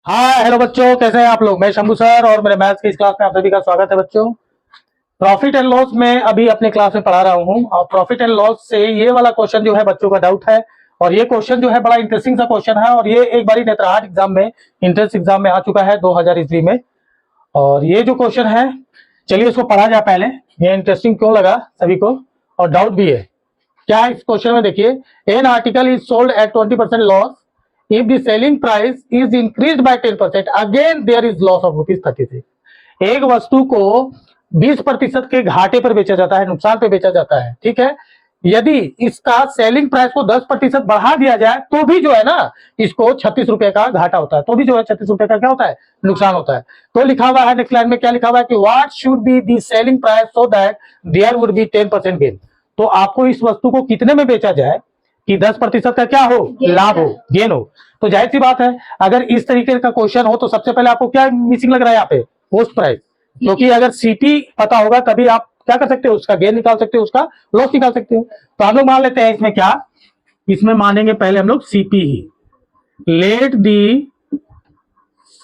हाँ हेलो बच्चों, कैसे हैं आप लोग। मैं शंभू सर और मेरे मैथ्स की इस क्लास में आप सभी का स्वागत है बच्चों। प्रॉफिट एंड लॉस में अभी अपने क्लास में पढ़ा रहा हूँ और प्रॉफिट एंड लॉस से ये वाला क्वेश्चन जो है बच्चों का डाउट है और ये क्वेश्चन जो है बड़ा इंटरेस्टिंग सा क्वेश्चन है और ये एक बार नेत्रहाट एग्जाम में इंट्रेंस एग्जाम में आ चुका है 2000 ईस्वी में। और ये जो क्वेश्चन है, चलिए इसको पढ़ा जाए पहले। ये इंटरेस्टिंग क्यों लगा सभी को और डाउट भी है क्या है इस क्वेश्चन में। देखिए, an article is sold at 20% loss if the selling price is increased by 10%, again there is loss of ₹36। एक वस्तु को 20% के घाटे पर बेचा जाता है, नुकसान पे बेचा जाता है, ठीक है। यदि इसका सेलिंग प्राइस को 10% बढ़ा दिया जाए तो भी जो है ना, इसको 36 रुपए का घाटा होता है, तो भी जो है 36 रुपए का क्या होता है, नुकसान होता है। तो लिखा हुआ है नेक्स्ट लाइन में, क्या लिखा हुआ है कि what should be the selling price so that there would be 10% gain. तो आपको इस वस्तु को कितने में बेचा जाए कि 10% का क्या हो, लाभ हो, गेन हो। तो जाहिर सी बात है, अगर इस तरीके का क्वेश्चन हो तो सबसे पहले आपको क्या मिसिंग लग रहा है यहाँ पे, कॉस्ट प्राइस। क्योंकि अगर सीपी पता होगा तभी आप क्या कर सकते हो, उसका गेन निकाल सकते हो, उसका लॉस निकाल सकते हो। तो हम लोग मान लेते हैं इसमें क्या, इसमें मानेंगे पहले हम लोग सीपी ही। लेट दी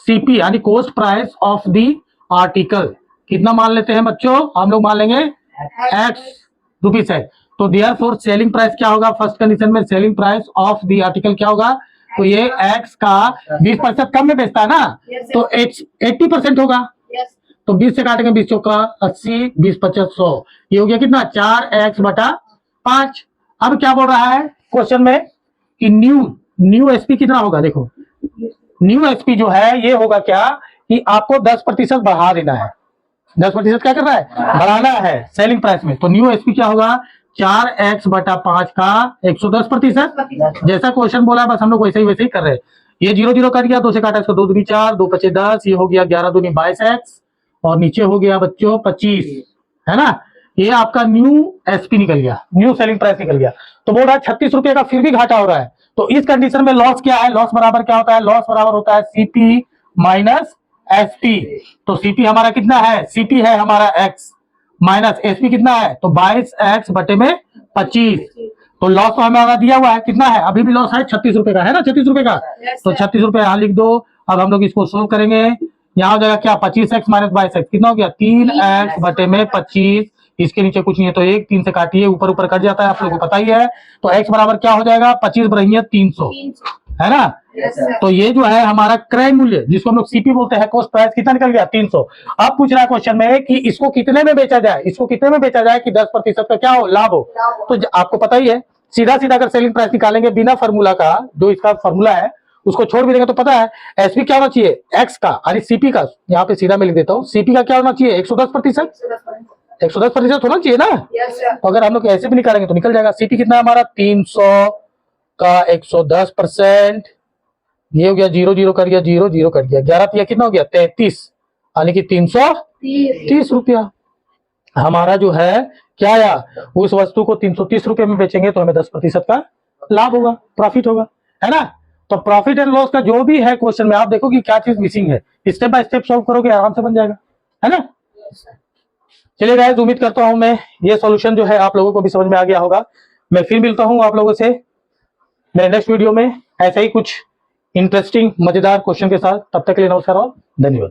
सीपी यानी cost price of the article कितना मान लेते हैं बच्चों, हम लोग मान लेंगे एक्स रुपीस है। तो देयरफॉर सेलिंग प्राइस क्या होगा, फर्स्ट कंडीशन में selling price of the article क्या होगा, तो ये एक्स का 20% कम में बेचता है ना, तो 80% होगा। तो 20 से काटेंगे, 20 चौका 80, 20 25 100, ये हो गया कितना, 4x/5। अब क्या बोल रहा है क्वेश्चन में कि न्यू एसपी कितना होगा। देखो न्यू एसपी जो है ये होगा क्या कि आपको 10% बढ़ा देना है। 10% क्या कर रहा है, बढ़ाना है सेलिंग प्राइस में। तो न्यू एसपी क्या होगा, 4x/5 का 110%। जैसा क्वेश्चन बोला बस हम लोग वैसे ही कर रहे हैं। ये 0 0 कट गया, 2 से काटा, इसको 2 दूनी 4, 2 पचे 10, ये हो गया 11 दूनी 22x और नीचे हो गया बच्चों 25, है ना। ये आपका न्यू एसपी निकल गया, न्यू सेलिंग प्राइस निकल गया। तो बोल रहा है 36 रुपए का फिर भी घाटा हो रहा है। तो इस कंडीशन में लॉस क्या है, लॉस बराबर क्या होता है, लॉस बराबर होता है सीपी माइनस एसपी। तो सीपी हमारा कितना है, सीपी है हमारा एक्स माइनस एसपी कितना है, तो 22x/25। तो लॉस तो हमारा दिया हुआ है कितना है, अभी भी लॉस है 36 रुपए का, है ना, 36 रुपए का। तो 36 रुपए यहां लिख दो। अब हम लोग इसको सोल्व करेंगे, यहाँ हो जाएगा क्या, 25x माइनस 22x कितना हो गया, 3x/25। इसके नीचे कुछ नहीं है तो 1, 3 से काटिए, ऊपर ऊपर कट जाता है, आप लोगों को पता ही है। तो x बराबर क्या हो जाएगा, 25 बराबर 300, है ना। तो ये जो है हमारा क्रय मूल्य जिसको हम लोग सीपी बोलते हैं, कॉस्ट प्राइस कितना निकल गया, 300। अब पूछ रहा है क्वेश्चन में कि इसको कितने में बेचा जाए, इसको कितने में बेचा जाए कि 10% का क्या हो, लाभ हो। तो आपको पता ही है, सीधा सीधा अगर सेलिंग प्राइस निकालेंगे बिना फॉर्मूला का, जो इसका फॉर्मूला है उसको छोड़ भी देंगे तो पता है एसपी क्या होना चाहिए, एक्स का यानी सीपी का, यहाँ पे सीधा मैं लिख देता हूँ, सीपी का क्या होना चाहिए, 110%। 110% होना चाहिए ना। तो अगर हम लोग ऐसे भी निकालेंगे तो निकल जाएगा। सीपी कितना है हमारा, 300 का 110%, ये हो गया 0 0 कर गया, 0 0 कर गया, 11 तिया कितना हो गया, 33, यानी कि 330 रुपया हमारा जो है क्या आया, उस वस्तु को 330 रुपए में बेचेंगे तो हमें 10% का लाभ होगा, प्रॉफिट होगा, है ना। तो प्रॉफिट एंड लॉस का जो भी है क्वेश्चन में आप देखो कि क्या चीज मिसिंग है, स्टेप बाय स्टेप सॉल्व करोगे आराम से बन जाएगा, है ना। चलिए गाइस, उम्मीद करता हूं मैं ये सॉल्यूशन जो है आप लोगों को भी समझ में आ गया होगा। मैं फिर मिलता हूं आप लोगों से मेरे नेक्स्ट वीडियो में ऐसा ही कुछ इंटरेस्टिंग मजेदार क्वेश्चन के साथ। तब तक के लिए नमस्कार और धन्यवाद।